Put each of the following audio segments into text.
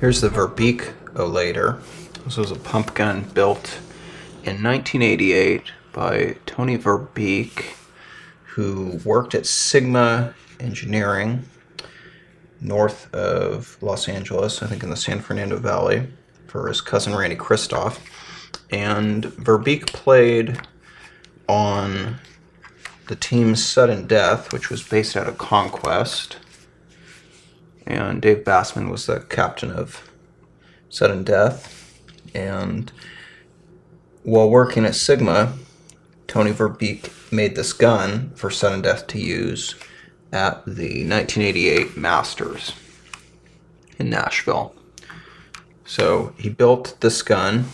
Here's the VerbeekOlater. This was a pump gun built in 1988 by Tony Verbeek, who worked at Sigma Engineering north of Los Angeles, I think in the San Fernando Valley, for his cousin Randy Christophe. And Verbeek played on the team's Sudden Death, which was based out of Conquest. And Dave Bassman was the captain of Sudden Death. And while working at Sigma, Tony Verbeek made this gun for Sudden Death to use at the 1988 Masters in Nashville. So he built this gun,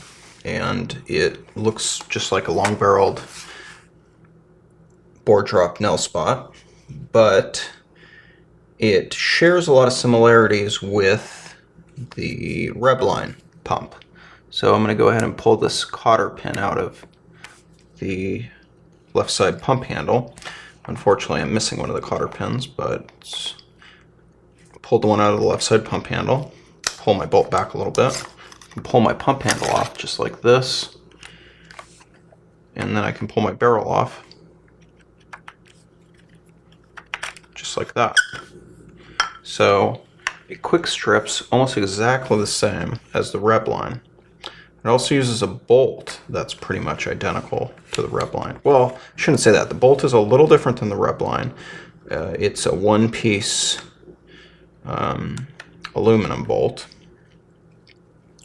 and it looks just like a long-barreled bore-drop nail spot, but it shares a lot of similarities with the Rebline pump. So I'm going to go ahead and pull this cotter pin out of the left side pump handle. Unfortunately, I'm missing one of the cotter pins, but pulled the one out of the left side pump handle. Pull my bolt back a little bit. And pull my pump handle off just like this. And then I can pull my barrel off just like that. So it quick strips almost exactly the same as the Rebline. It also uses a bolt that's pretty much identical to the Rebline. Well, I shouldn't say that. The bolt is a little different than the Rebline. It's a one-piece aluminum bolt.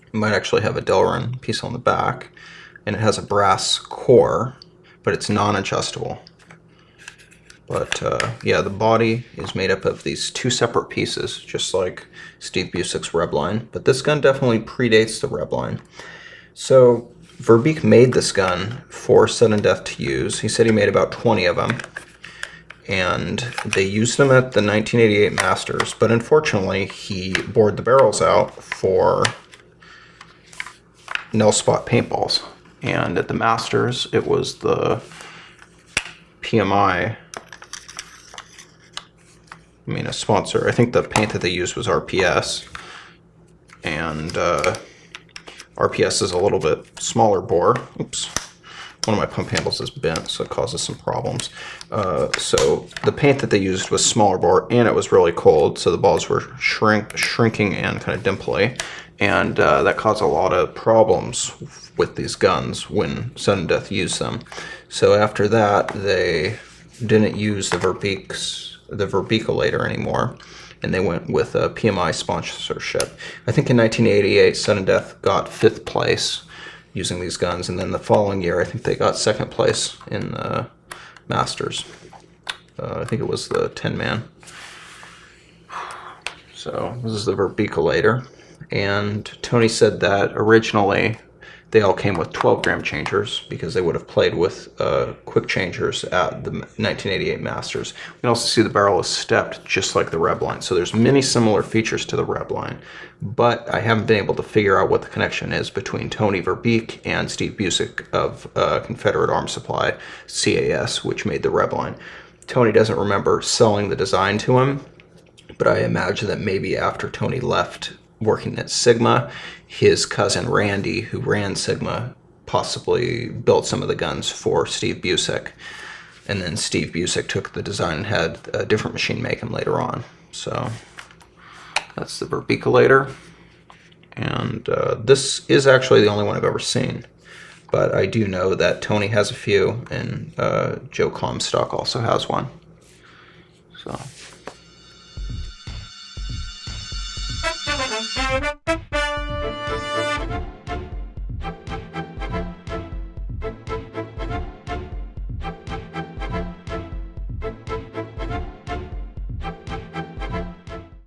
It might actually have a Delrin piece on the back, and it has a brass core, but it's non-adjustable. But yeah, the body is made up of these two separate pieces, just like Steve Busick's Rebline. But this gun definitely predates the Rebline. So Verbeek made this gun for Sudden Death to use. He said he made about 20 of them, and they used them at the 1988 Masters, but unfortunately he bored the barrels out for nail spot paintballs. And at the Masters, it was the PMI, a sponsor. I think the paint that they used was RPS, and RPS is a little bit smaller bore. Oops. One of my pump handles is bent, so it causes some problems. So the paint that they used was smaller bore, and it was really cold, so the balls were shrinking and kind of dimply, and that caused a lot of problems with these guns when Sudden Death used them. So after that, they didn't use the VerbeekOlater anymore, and they went with a PMI sponsorship. I think in 1988, Sudden Death got 5th place using these guns, and then the following year, I think they got 2nd place in the Masters. I think it was the 10-man. So this is the VerbeekOlater, and Tony said that originally they all came with 12-gram changers because they would have played with quick changers at the 1988 Masters. You can also see the barrel is stepped just like the Rebline. So there's many similar features to the Rebline, but I haven't been able to figure out what the connection is between Tony Verbeek and Steve Busick of Confederate Arms Supply, CAS, which made the Rebline. Tony doesn't remember selling the design to him, but I imagine that maybe after Tony left working at Sigma, his cousin Randy, who ran Sigma, possibly built some of the guns for Steve Busick, and then Steve Busick took the design and had a different machine make them later on. So that's the VerbeekOlater, and this is actually the only one I've ever seen, but I do know that Tony has a few, and Joe Comstock also has one. So